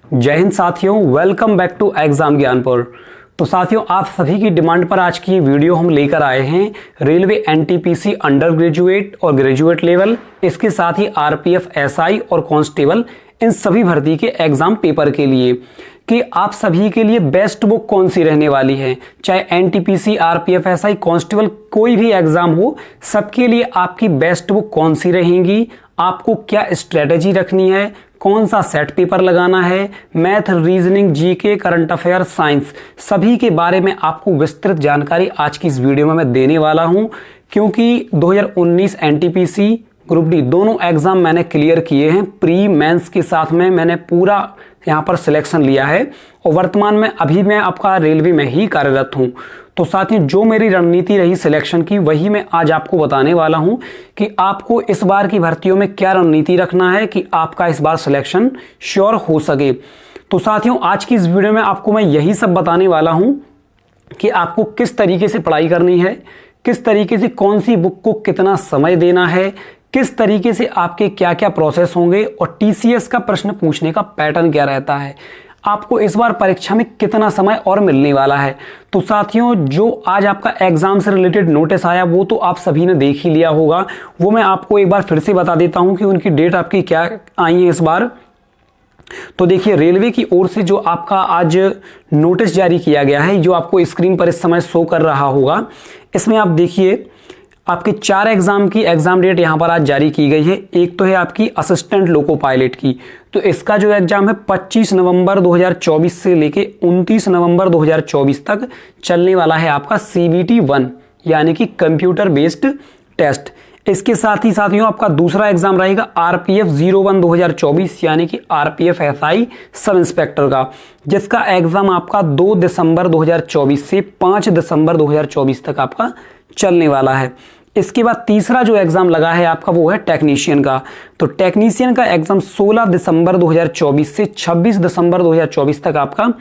जय हिंद साथियों, welcome back to exam Gyanpur. तो साथियों, आप सभी की डिमांड पर आज की वीडियो हम लेकर आए हैं रेलवे एनटीपीसी अंडर ग्रेजुएट और ग्रेजुएट लेवल, इसके साथ ही आरपीएफ एसआई और कांस्टेबल, इन सभी भर्ती के एग्जाम पेपर के लिए कि आप सभी के लिए बेस्ट बुक कौन सी रहने वाली है। चाहे एनटीपीसी, आरपीएफ, एसआई, कांस्टेबल कोई भी एग्जाम हो, सबके लिए आपकी बेस्ट बुक कौन सी रहेंगी, आपको क्या स्ट्रेटेजी रखनी है, कौन सा सेट पेपर लगाना है, math, reasoning, GK, current affair, science, सभी के बारे में आपको विस्तृत जानकारी आज की इस वीडियो में मैं देने वाला हूं। क्योंकि 2019 एनटीपीसी ग्रुप डी दोनों एग्जाम मैंने क्लियर किए हैं, प्री मेंस के साथ में मैंने पूरा यहाँ पर सिलेक्शन लिया है और वर्तमान में अभी मैं आपका रेलवे में ही कार्यरत हूँ। तो साथियों, जो मेरी रणनीति रही सिलेक्शन की, वही मैं आज आपको बताने वाला हूं कि आपको इस बार की भर्तियों में क्या रणनीति रखना है कि आपका इस बार सिलेक्शन श्योर हो सके। तो साथियों, आज की इस वीडियो में आपको मैं यही सब बताने वाला हूं कि आपको किस तरीके से पढ़ाई करनी है, किस तरीके से कौन सी बुक को कितना समय देना है, किस तरीके से आपके क्या क्या प्रोसेस होंगे और टीसीएस का प्रश्न पूछने का पैटर्न क्या रहता है, आपको इस बार परीक्षा में कितना समय और मिलने वाला है। तो साथियों, जो आज आपका एग्जाम से रिलेटेड नोटिस आया वो तो आप सभी ने देख ही लिया होगा, वो मैं आपको एक बार फिर से बता देता हूं कि उनकी डेट आपकी क्या आई है इस बार। तो देखिए, रेलवे की ओर से जो आपका आज नोटिस जारी किया गया है, जो आपको स्क्रीन पर इस समय शो कर रहा होगा, इसमें आप देखिए आपके 4 एग्जाम की एग्जाम डेट यहां पर आज जारी की गई है। एक तो है आपकी असिस्टेंट लोको पायलट की, तो इसका जो एग्जाम है 25 नवंबर 2024 से लेके 29 नवंबर 2024 तक चलने वाला है आपका CBT 1 यानी कि कंप्यूटर बेस्ड टेस्ट। इसके साथ ही साथियों आपका दूसरा एग्जाम रहेगा RPF 01 2024 यानी कि RPF SI सब इंस्पेक्टर का, जिसका एग्जाम आपका 2 दिसंबर 2024 से 5 दिसंबर 2024 तक आपका चलने वाला है। इसके बाद तीसरा जो एग्जाम लगा है आपका वो है टेक्नीशियन का। तो टेक्नीशियन का एग्जाम 16 दिसंबर 2024 से 26 दिसंबर 2024 तक आपका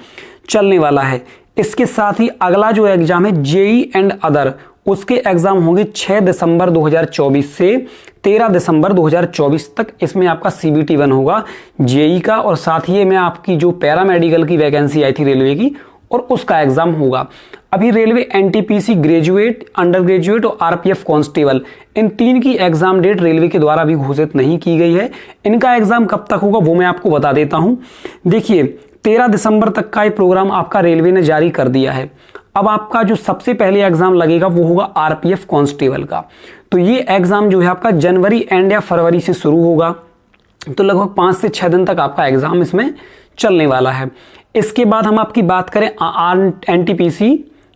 चलने वाला है। इसके साथ ही अगला जो एग्जाम है जेई एंड अदर, उसके एग्जाम होंगे 6 दिसंबर 2024 से 13 दिसंबर 2024 तक। इसमें आपका CBT 1 होगा जेई का, और साथ ही में आपकी जो पैरामेडिकल की वैकेंसी आई थी रेलवे की, और उसका एग्जाम होगा। अभी railway NTPC graduate, under graduate और आरपीएफ कांस्टेबल, इन 3 की एग्जाम डेट रेलवे के द्वारा भी घोषित नहीं की गई है। इनका एग्जाम कब तक होगा वो मैं आपको बता देता हूं। देखिए, 13 दिसंबर तक का ये प्रोग्राम आपका रेलवे ने जारी कर दिया है। अब आपका जो सबसे पहले एग्जाम लगेगा वो होगा आरपीएफ कांस्टेबल का। तो ये एग्जाम जो है आपका जनवरी एंड या फरवरी से शुरू होगा, तो लगभग 5 से 6 दिन तक आपका एग्जाम इसमें चलने वाला है। इसके बाद हम आपकी बात करें एनटीपीसी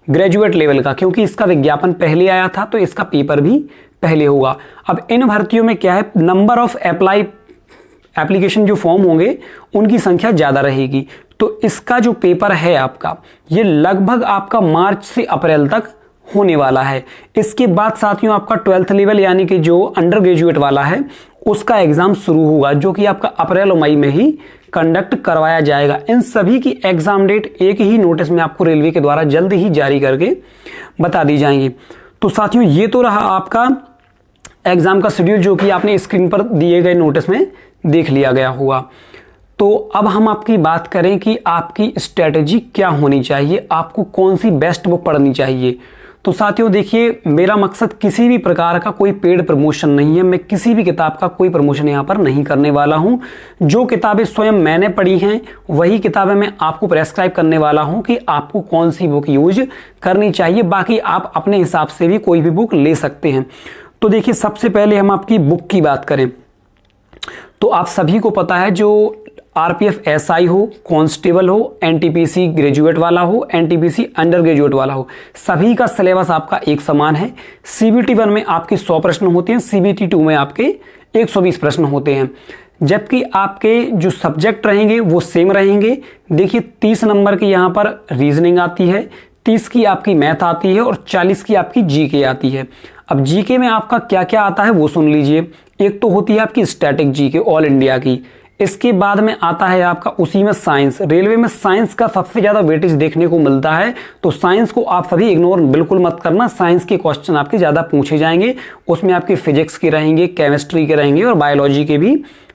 ग्रेजुएट लेवल का, क्योंकि इसका विज्ञापन पहले आया था तो इसका पेपर भी पहले होगा। अब इन भर्तियों में क्या है, नंबर ऑफ एप्लीकेशन जो फॉर्म होंगे उनकी संख्या ज्यादा रहेगी। तो इसका जो पेपर है आपका, ये लगभग आपका मार्च से अप्रैल तक होने वाला है। इसके बाद साथियों आपका 12th लेवल यानी कि जो अंडर ग्रेजुएट वाला है, उसका एग्जाम शुरू होगा, जो कि आपका अप्रैल और मई में ही कंडक्ट करवाया जाएगा। इन सभी की एग्जाम डेट एक ही नोटिस में आपको रेलवे के द्वारा जल्द ही जारी करके बता दी जाएंगी। तो साथियों, ये तो रहा आपका एग्जाम का शेड्यूल, जो कि आपने स्क्रीन पर दिए गए नोटिस में देख लिया गया होगा। तो अब हम आपकी बात करें कि आपकी स्ट्रेटेजी क्या होनी चाहिए, आपको कौन सी बेस्ट बुक पढ़नी चाहिए। तो साथियों देखिए, मेरा मकसद किसी भी प्रकार का कोई पेड प्रमोशन नहीं है, मैं किसी भी किताब का कोई प्रमोशन यहाँ पर नहीं करने वाला हूँ। जो किताबें स्वयं मैंने पढ़ी हैं वही किताबें मैं आपको प्रेस्क्राइब करने वाला हूँ कि आपको कौन सी बुक यूज करनी चाहिए। बाकी आप अपने हिसाब से भी कोई भी बुक ले सकते हैं। तो देखिए, सबसे पहले हम आपकी बुक की बात करें तो आप सभी को पता है, जो आरपीएफ एसआई हो, कांस्टेबल हो, एनटीपीसी ग्रेजुएट वाला हो, एनटीपीसी अंडर ग्रेजुएट वाला हो, सभी का सिलेबस आपका एक समान है। CBT 1 में आपके 100 प्रश्न होते हैं, CBT 2 में आपके 120 प्रश्न होते हैं, जबकि आपके जो सब्जेक्ट रहेंगे वो सेम रहेंगे। देखिए, 30 नंबर की यहाँ पर रीजनिंग आती है, 30 की आपकी मैथ आती है और 40 की आपकी जीके आती है। अब जीके में आपका क्या क्या आता है वो सुन लीजिए। एक तो होती है आपकी स्टैटिक जीके ऑल इंडिया की, इसके बाद में आता है आपका उसी में साइंस। रेलवे में साइंस का सबसे ज्यादा वेटेज देखने को मिलता है, तो साइंस को आप सभी इग्नोर बिल्कुल मत करना। साइंस के क्वेश्चन आपके ज्यादा पूछे जाएंगे, उसमें आपके फिजिक्स के रहेंगे, केमिस्ट्री के रहेंगे और बायोलॉजी के भी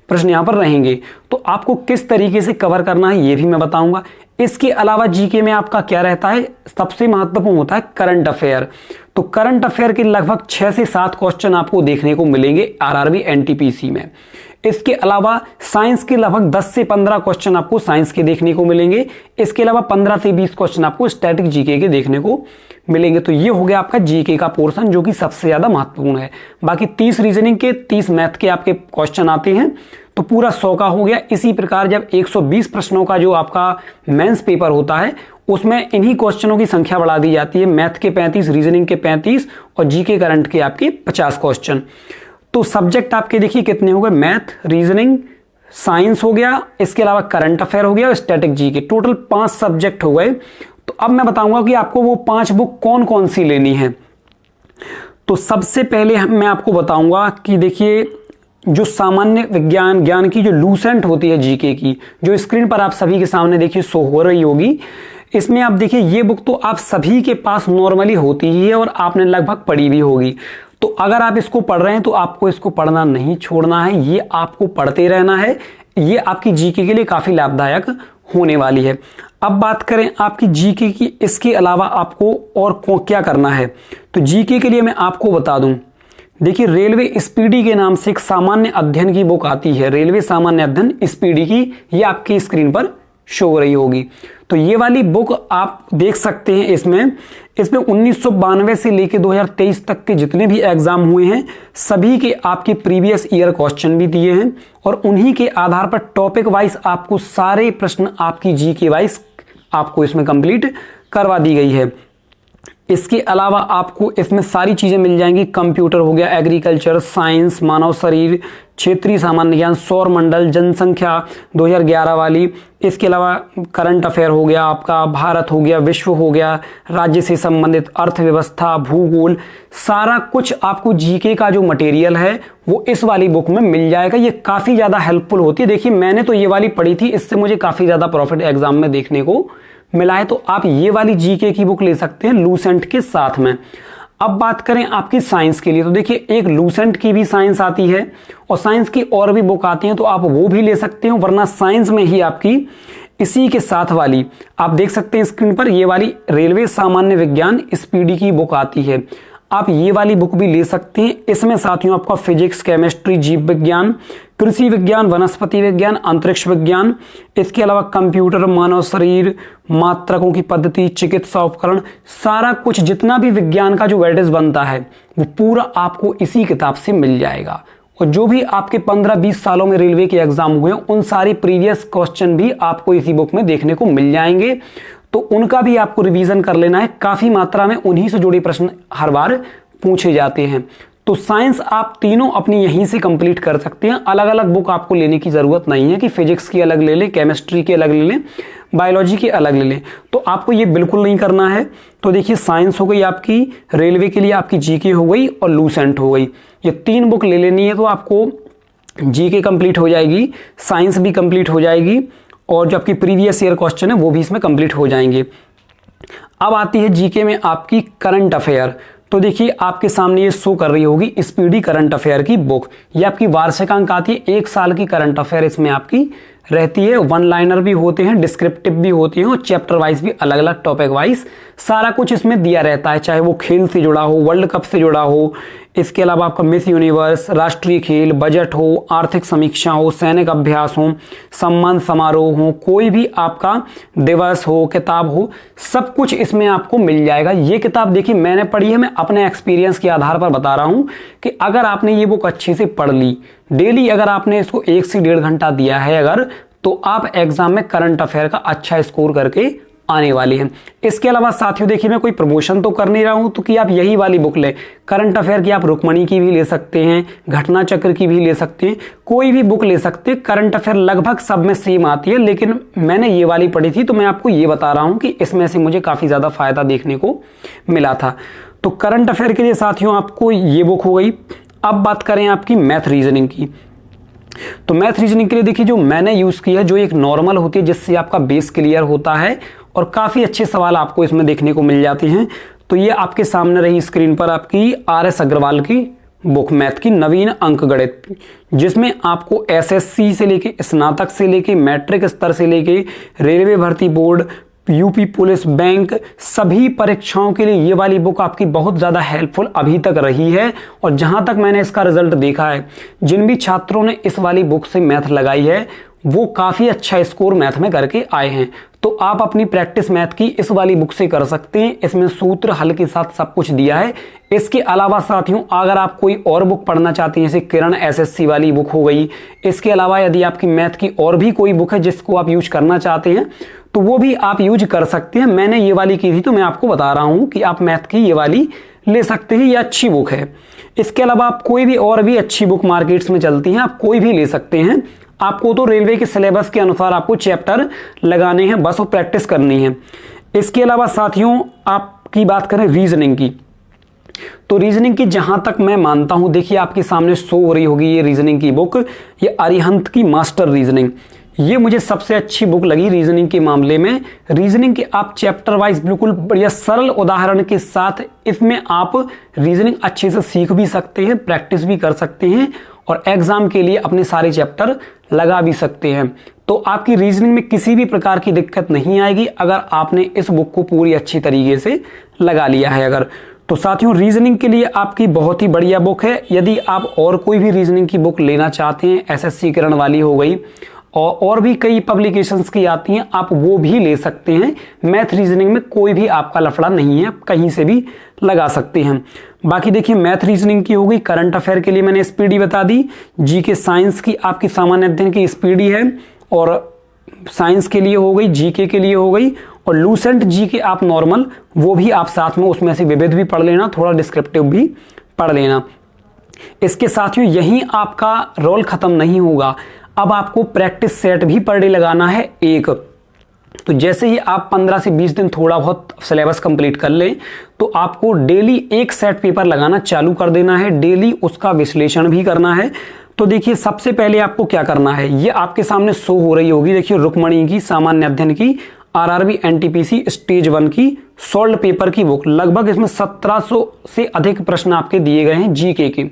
प्रश्न यहाँ पर रहेंगे। तो आपको किस तरीके से कवर करना है ये भी मैं बताऊंगा। इसके अलावा जीके में आपका क्या रहता है, सबसे महत्वपूर्ण होता है करंट अफेयर। तो करंट अफेयर के लगभग 6 से 7 क्वेश्चन आपको देखने को मिलेंगे आरआरबी एनटीपीसी में। इसके अलावा साइंस के लगभग 10 से 15 क्वेश्चन आपको साइंस के देखने को मिलेंगे। इसके अलावा 15 से 20 क्वेश्चन आपको स्टैटिक जीके के देखने को मिलेंगे। तो ये हो गया आपका जीके का पोर्शन, जो कि सबसे ज्यादा महत्वपूर्ण है। बाकी 30 रीजनिंग के, 30 मैथ के आपके क्वेश्चन आते हैं, तो पूरा 100 का हो गया। इसी प्रकार जब 120 प्रश्नों का जो आपका मेंस पेपर होता है, उसमें इन्हीं क्वेश्चनों की संख्या बढ़ा दी जाती है। मैथ के 35, रीजनिंग के 35 और जीके करंट के आपके 50 क्वेश्चन। तो सब्जेक्ट आपके देखिए कितने हो गए, मैथ, रीजनिंग, साइंस हो गया, इसके अलावा करंट अफेयर हो गया और स्टैटिक जीके, टोटल 5 सब्जेक्ट हो गए। तो अब मैं बताऊंगा कि आपको वो 5 बुक कौन कौन सी लेनी है। तो सबसे पहले मैं आपको बताऊंगा कि देखिए जो सामान्य विज्ञान ज्ञान की जो लूसेंट होती है जीके की, जो स्क्रीन पर आप सभी के सामने देखिए शो हो रही होगी, इसमें आप देखिए ये बुक तो आप सभी के पास नॉर्मली होती ही है और आपने लगभग पढ़ी भी होगी। तो अगर आप इसको पढ़ रहे हैं तो आपको इसको पढ़ना नहीं छोड़ना है, ये आपको पढ़ते रहना है। ये आपकी जीके के लिए काफी लाभदायक होने वाली है। अब बात करें आपकी जीके की, इसके अलावा आपको और क्या करना है। तो जीके के लिए मैं आपको बता दूं, देखिए रेलवे स्पीडी के नाम से एक सामान्य अध्ययन की बुक आती है, रेलवे सामान्य अध्ययन स्पीडी की, ये आपकी स्क्रीन पर शो हो रही होगी। तो ये वाली बुक आप देख सकते हैं। इसमें 1992 से लेकर 2023 तक के जितने भी एग्जाम हुए हैं, सभी के आपके प्रीवियस ईयर क्वेश्चन भी दिए हैं और उन्हीं के आधार पर टॉपिक वाइज आपको सारे प्रश्न आपकी जीके वाइज आपको इसमें कंप्लीट करवा दी गई है। इसके अलावा आपको इसमें सारी चीजें मिल जाएंगी, कंप्यूटर हो गया, एग्रीकल्चर, साइंस, मानव शरीर, क्षेत्रीय सामान्य ज्ञान, सौर मंडल, जनसंख्या 2011 वाली, इसके अलावा करंट अफेयर हो गया आपका, भारत हो गया, विश्व हो गया, राज्य से संबंधित, अर्थव्यवस्था, भूगोल, सारा कुछ आपको जीके का जो मटेरियल है वो इस वाली बुक में मिल जाएगा। ये काफी ज्यादा हेल्पफुल होती है। देखिए मैंने तो ये वाली पढ़ी थी, इससे मुझे काफी ज्यादा प्रॉफिट एग्जाम में देखने को मिला है। तो आप ये वाली जीके की बुक ले सकते हैं लूसेंट के साथ में। अब बात करें आपकी साइंस के लिए, तो देखिए एक लूसेंट की भी साइंस आती है और साइंस की और भी बुक आती हैं, तो आप वो भी ले सकते हो। वरना साइंस में ही आपकी इसी के साथ वाली आप देख सकते हैं स्क्रीन पर, ये वाली रेलवे सामान्य विज्ञान स्पीडी की बुक आती है, आप ये वाली बुक भी ले सकते हैं। इसमें साथियों आपका फिजिक्स, केमिस्ट्री, जीव विज्ञान, कृषि विज्ञान, वनस्पति विज्ञान, अंतरिक्ष विज्ञान, इसके अलावा कंप्यूटर, मानव शरीर, मात्रकों की पद्धति, चिकित्सा उपकरण, सारा कुछ जितना भी विज्ञान का जो वेटेज बनता है वो पूरा आपको इसी किताब से मिल जाएगा। और जो भी आपके 15-20 सालों में रेलवे के एग्जाम हुए हैं, उन सारी प्रीवियस क्वेश्चन भी आपको इसी बुक में देखने को मिल जाएंगे। तो उनका भी आपको रिवीजन कर लेना है, काफी मात्रा में उन्हीं से जुड़े प्रश्न हर बार पूछे जाते हैं। तो साइंस आप तीनों अपनी यहीं से कंप्लीट कर सकते हैं, अलग अलग बुक आपको लेने की जरूरत नहीं है कि फिजिक्स की अलग ले लें, केमिस्ट्री की अलग ले लें, बायोलॉजी की अलग ले लें। तो आपको ये बिल्कुल नहीं करना है। तो देखिए साइंस हो गई आपकी, रेलवे के लिए आपकी जीके हो गई और लूसेंट हो गई, ये 3 बुक ले लेनी है। तो आपको जीके कंप्लीट हो जाएगी, साइंस भी कंप्लीट हो जाएगी और जो आपकी प्रीवियस ईयर क्वेश्चन है वो भी इसमें कंप्लीट हो जाएंगे। अब आती है जीके में आपकी करंट अफेयर। तो देखिए आपके सामने ये शो कर रही होगी स्पीडी करंट अफेयर की बुक, ये आपकी वार्षिक अंक आती है, 1 साल की करंट अफेयर इसमें आपकी रहती है। 1 लाइनर भी होते हैं, डिस्क्रिप्टिव भी होती हैं और चैप्टर वाइज भी अलग अलग टॉपिक वाइज सारा कुछ इसमें दिया रहता है, चाहे वो खेल से जुड़ा हो, वर्ल्ड कप से जुड़ा हो, इसके अलावा आपका मिस यूनिवर्स, राष्ट्रीय खेल, बजट हो, आर्थिक समीक्षा हो, सैनिक अभ्यास हो, सम्मान समारोह हो, कोई भी आपका दिवस हो, किताब हो, सब कुछ इसमें आपको मिल जाएगा। ये किताब देखिए मैंने पढ़ी है, मैं अपने एक्सपीरियंस के आधार पर बता रहा हूं कि अगर आपने ये बुक अच्छे से पढ़ ली, डेली अगर आपने इसको 1 से 1.5 घंटा दिया है अगर, तो आप एग्जाम में करंट अफेयर का अच्छा स्कोर करके आने वाली है। इसके अलावा साथियों देखिए मैं कोई प्रमोशन तो कर नहीं रहा हूं, तो कि आप यही वाली बुक ले, करंट अफेयर की आप रुक्मणी की भी ले सकते हैं, घटना चक्र की भी ले सकते हैं, कोई भी बुक ले सकते हैं। करंट अफेयर लगभग सब में सेम आती है, लेकिन मैंने ये वाली पढ़ी थी तो मैं आपको ये बता रहा हूं कि इसमें से मुझे काफी ज्यादा फायदा देखने को मिला था। तो करंट अफेयर के लिए साथियों आपको ये बुक हो गई। अब बात करें आपकी मैथ रीजनिंग की, तो मैथ रीजनिंग के लिए देखिए जो मैंने यूज किया है, जो एक नॉर्मल होती है जिससे आपका बेस क्लियर होता है और काफी अच्छे सवाल आपको इसमें देखने को मिल जाते हैं। तो ये आपके सामने रही स्क्रीन पर आपकी RS अग्रवाल की बुक मैथ की नवीन अंक गणित, जिसमें आपको एसएससी से लेके स्नातक से लेके मैट्रिक स्तर से लेके रेलवे भर्ती बोर्ड, यूपी पुलिस, बैंक, सभी परीक्षाओं के लिए ये वाली बुक आपकी बहुत ज़्यादा हेल्पफुल अभी तक रही है। और जहाँ तक मैंने इसका रिजल्ट देखा है, जिन भी छात्रों ने इस वाली बुक से मैथ लगाई है वो काफ़ी अच्छा स्कोर मैथ में करके आए हैं। तो आप अपनी प्रैक्टिस मैथ की इस वाली बुक से कर सकते हैं। इसमें सूत्र हल के साथ सब कुछ दिया है। इसके अलावा साथियों, अगर आप कोई और बुक पढ़ना चाहते हैं, जैसे किरण एसएससी वाली बुक हो गई, इसके अलावा यदि आपकी मैथ की और भी कोई बुक है जिसको आप यूज करना चाहते हैं तो वो भी आप यूज कर सकते हैं। मैंने ये वाली की थी तो मैं आपको बता रहा हूं कि आप मैथ की ये वाली ले सकते हैं, ये अच्छी बुक है। इसके अलावा आप कोई भी और भी अच्छी बुक मार्केट्स में चलती हैं, आप कोई भी ले सकते हैं। आपको तो रेलवे के सिलेबस के अनुसार आपको चैप्टर लगाने हैं बस, और प्रैक्टिस करनी है। इसके अलावा साथियों, आपकी बात करें रीजनिंग की, तो रीजनिंग की जहां तक मैं मानता हूं, देखिए आपके सामने शो हो रही होगी ये रीजनिंग की बुक, ये अरिहंत की मास्टर रीजनिंग, ये मुझे सबसे अच्छी बुक लगी रीजनिंग के मामले में। रीजनिंग के आप चैप्टर वाइज बिल्कुल बढ़िया सरल उदाहरण के साथ इसमें आप रीजनिंग अच्छे से सीख भी सकते हैं, प्रैक्टिस भी कर सकते हैं और एग्जाम के लिए अपने सारे चैप्टर लगा भी सकते हैं। तो आपकी रीजनिंग में किसी भी प्रकार की दिक्कत नहीं आएगी अगर आपने इस बुक को पूरी अच्छी तरीके से लगा लिया है अगर। तो साथियों, रीजनिंग के लिए आपकी बहुत ही बढ़िया बुक है। यदि आप और कोई भी रीजनिंग की बुक लेना चाहते हैं, एसएससी किरण वाली हो गई और भी कई पब्लिकेशंस की आती हैं, आप वो भी ले सकते हैं। मैथ रीजनिंग में कोई भी आपका लफड़ा नहीं है, कहीं से भी लगा सकते हैं। बाकी देखिए, मैथ रीजनिंग की हो गई, करंट अफेयर के लिए मैंने स्पीडी बता दी, जीके साइंस की आपकी सामान्य अध्ययन की स्पीडी है, और साइंस के लिए हो गई, जीके के लिए हो गई, और लूसेंट जीके आप नॉर्मल, वो भी आप साथ में उसमें से विविध भी पढ़ लेना, थोड़ा डिस्क्रिप्टिव भी पढ़ लेना। इसके साथियों, यहीं आपका रोल खत्म नहीं होगा, अब आपको प्रैक्टिस सेट भी पर डे लगाना है एक। तो जैसे ही आप 15 से 20 दिन थोड़ा बहुत सिलेबस कंप्लीट कर लें तो आपको डेली एक सेट पेपर लगाना चालू कर देना है, डेली उसका विश्लेषण भी करना है। तो देखिए, सबसे पहले आपको क्या करना है, ये आपके सामने शो हो रही होगी, देखिए रुक्मणी की सामान्य अध्ययन की आरआरबी एनटीपीसी स्टेज 1 की सोल्ड पेपर की बुक, लगभग इसमें 1700 से अधिक प्रश्न आपके दिए गए हैं जीके के।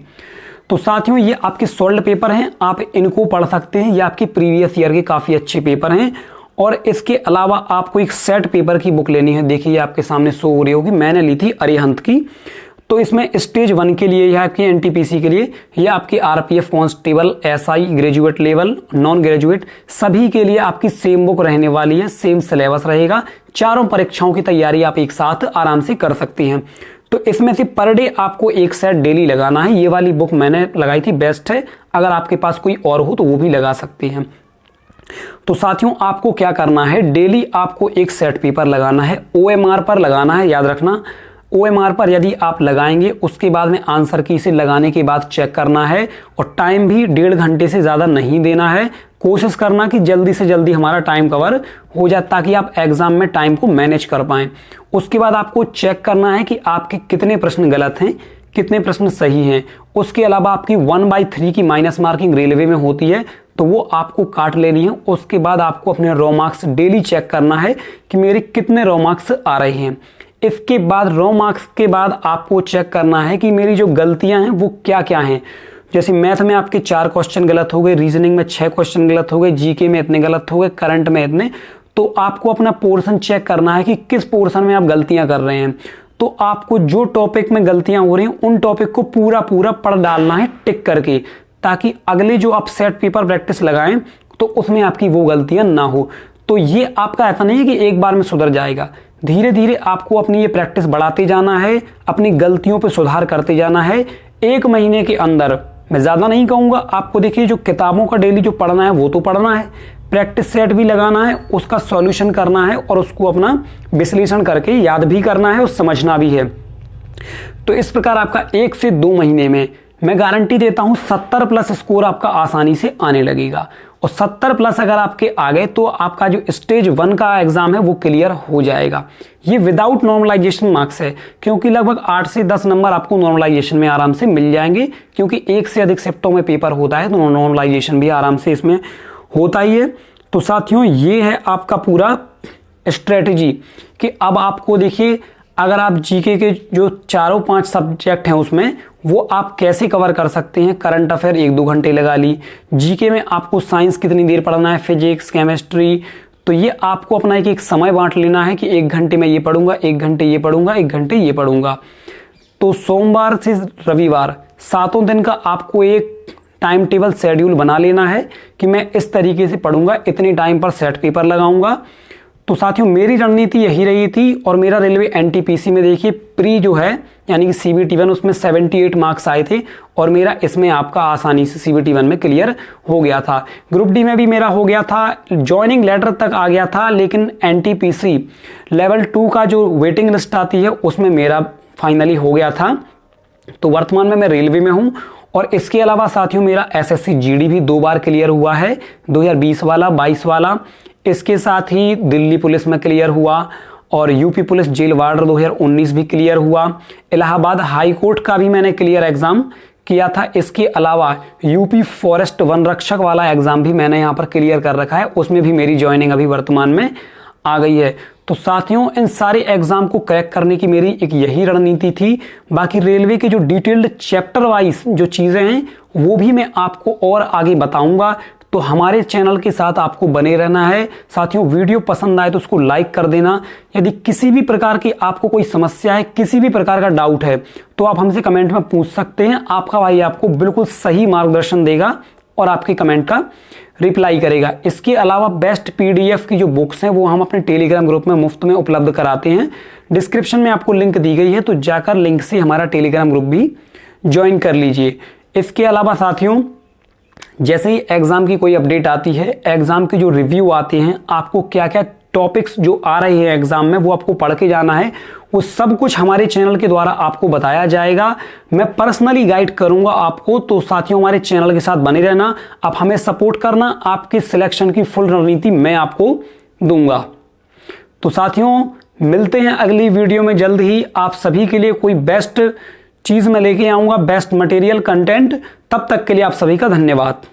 तो साथियों, ये आपके सोल्ड पेपर हैं, आप इनको पढ़ सकते हैं, ये आपके प्रीवियस ईयर के काफ़ी अच्छे पेपर हैं। और इसके अलावा आपको एक सेट पेपर की बुक लेनी है, देखिए ये आपके सामने शो हो रही होगी, मैंने ली थी अरिहंत की। तो इसमें स्टेज 1 के लिए या आपके एनटीपीसी के लिए, या आपके RPF constable, SI, graduate level, non graduate, सभी के लिए आपकी सेम बुक रहने वाली है, सेम सिलेबस रहेगा। चारों परीक्षाओं की तैयारी आप एक साथ आराम से कर सकते हैं। तो इसमें से पर डे आपको एक सेट डेली लगाना है। ये वाली बुक मैंने लगाई थी, बेस्ट है, अगर आपके पास कोई और हो तो वो भी लगा सकते हैं। तो साथियों, आपको क्या करना है, डेली आपको एक सेट पेपर लगाना है, ओएमआर पर लगाना है, याद रखना। ओएमआर पर यदि आप लगाएंगे, उसके बाद में आंसर की से लगाने के बाद चेक करना है, और टाइम भी 1.5 घंटे से ज़्यादा नहीं देना है। कोशिश करना कि जल्दी से जल्दी हमारा टाइम कवर हो जाए, ताकि आप एग्जाम में टाइम को मैनेज कर पाएं। उसके बाद आपको चेक करना है कि आपके कितने प्रश्न गलत हैं, कितने प्रश्न सही हैं। उसके अलावा आपकी 1/3 की माइनस मार्किंग रेलवे में होती है, तो वो आपको काट लेनी है। उसके बाद आपको अपने रॉ मार्क्स डेली चेक करना है कि मेरे कितने रॉ मार्क्स आ रहे हैं। इसके बाद रॉ मार्क्स के बाद आपको चेक करना है कि मेरी जो गलतियां हैं वो क्या क्या हैं। जैसे मैथ में आपके 4 क्वेश्चन गलत हो गए, रीजनिंग में 6 क्वेश्चन गलत हो गए, जीके में इतने गलत हो गए, करंट में इतने। तो आपको अपना पोर्शन चेक करना है कि किस पोर्शन में आप गलतियां कर रहे हैं। तो आपको जो टॉपिक में गलतियां हो रही हैं उन टॉपिक को पूरा पूरा पढ़ डालना है टिक करके, ताकि अगले जो आप सेट पेपर प्रैक्टिस लगाएं तो उसमें आपकी वो गलतियां ना हो। तो ये आपका ऐसा नहीं है कि एक बार में सुधर जाएगा, धीरे धीरे आपको अपनी ये प्रैक्टिस बढ़ाते जाना है, अपनी गलतियों पे सुधार करते जाना है। 1 महीने के अंदर, मैं ज़्यादा नहीं कहूँगा आपको, देखिए जो किताबों का डेली जो पढ़ना है वो तो पढ़ना है, प्रैक्टिस सेट भी लगाना है, उसका सॉल्यूशन करना है, और उसको अपना विश्लेषण करके याद भी करना है और समझना भी है। तो इस प्रकार आपका 1 से 2 महीने में मैं गारंटी देता हूं 70+ स्कोर आपका आसानी से आने लगेगा। और 70+ अगर आपके आ गए तो आपका जो स्टेज 1 का एग्जाम है वो क्लियर हो जाएगा। ये विदाउट नॉर्मलाइजेशन मार्क्स है, क्योंकि लगभग 8 से 10 नंबर आपको नॉर्मलाइजेशन में आराम से मिल जाएंगे, क्योंकि 1 से अधिक शिफ्टों में पेपर होता है, तो नॉर्मलाइजेशन भी आराम से इसमें होता ही है। तो साथियों, ये है आपका पूरा स्ट्रेटजी कि अब आपको देखिए अगर आप जीके के जो चारों 5 सब्जेक्ट हैं उसमें वो आप कैसे कवर कर सकते हैं। करंट अफेयर 1-2 घंटे लगा ली, जीके में आपको साइंस कितनी देर पढ़ना है, फिजिक्स, केमिस्ट्री, तो ये आपको अपना एक समय बांट लेना है कि 1 घंटे में ये पढ़ूंगा, 1 घंटे ये पढ़ूंगा, 1 घंटे ये पढ़ूंगा। तो सोमवार से रविवार 7 दिन का आपको एक टाइम टेबल शेड्यूल बना लेना है कि मैं इस तरीके से पढ़ूंगा, इतने टाइम पर सेट पेपर लगाऊंगा। तो साथियों मेरी रणनीति यही रही थी और मेरा रेलवे एनटीपीसी में देखिए प्री जो है यानी कि CBT1 उसमें 78 मार्क्स आए थे और मेरा इसमें आपका आसानी से CBT1 में क्लियर हो गया था। ग्रुप डी में भी मेरा हो गया था, ज्वाइनिंग लेटर तक आ गया था, लेकिन एनटीपीसी लेवल 2 का जो वेटिंग लिस्ट आती है उसमें मेरा फाइनली हो गया था। तो वर्तमान में मैं रेलवे में हूँ और इसके अलावा साथियों मेरा SSC GD भी 2 बार क्लियर हुआ है, 2020 वाला, 22 वाला। इसके साथ ही दिल्ली पुलिस में क्लियर हुआ और यूपी पुलिस जेल वार्डर 2019 भी क्लियर हुआ। इलाहाबाद हाई कोर्ट का भी मैंने क्लियर एग्जाम किया था। इसके अलावा यूपी फॉरेस्ट वन रक्षक वाला एग्जाम भी मैंने यहाँ पर क्लियर कर रखा है, उसमें भी मेरी ज्वाइनिंग अभी वर्तमान में आ गई है। तो साथियों इन सारे एग्जाम को क्रैक करने की मेरी एक यही रणनीति थी। बाकी रेलवे के जो डिटेल्ड चैप्टर वाइज जो चीज़ें हैं वो भी मैं आपको और आगे बताऊंगा, तो हमारे चैनल के साथ आपको बने रहना है। साथियों वीडियो पसंद आए तो उसको लाइक कर देना। यदि किसी भी प्रकार की आपको कोई समस्या है, किसी भी प्रकार का डाउट है तो आप हमसे कमेंट में पूछ सकते हैं। आपका भाई आपको बिल्कुल सही मार्गदर्शन देगा और आपके कमेंट का रिप्लाई करेगा। इसके अलावा बेस्ट PDF की जो बुक्स हैं वो हम अपने टेलीग्राम ग्रुप में मुफ्त में उपलब्ध कराते हैं। डिस्क्रिप्शन में आपको लिंक दी गई है, तो जाकर लिंक से हमारा टेलीग्राम ग्रुप भी ज्वाइन कर लीजिए। इसके अलावा साथियों जैसे ही एग्जाम की कोई अपडेट आती है, एग्जाम के जो रिव्यू आते हैं, आपको क्या क्या टॉपिक्स जो आ रहे हैं एग्जाम में वो आपको पढ़ के जाना है, वो सब कुछ हमारे चैनल के द्वारा आपको बताया जाएगा। मैं पर्सनली गाइड करूंगा आपको। तो साथियों हमारे चैनल के साथ बने रहना, आप हमें सपोर्ट करना, आपके सिलेक्शन की फुल रणनीति मैं आपको दूंगा। तो साथियों मिलते हैं अगली वीडियो में जल्द ही। आप सभी के लिए कोई बेस्ट चीज मैं लेके आऊंगा, बेस्ट मटेरियल कंटेंट। तब तक के लिए आप सभी का धन्यवाद।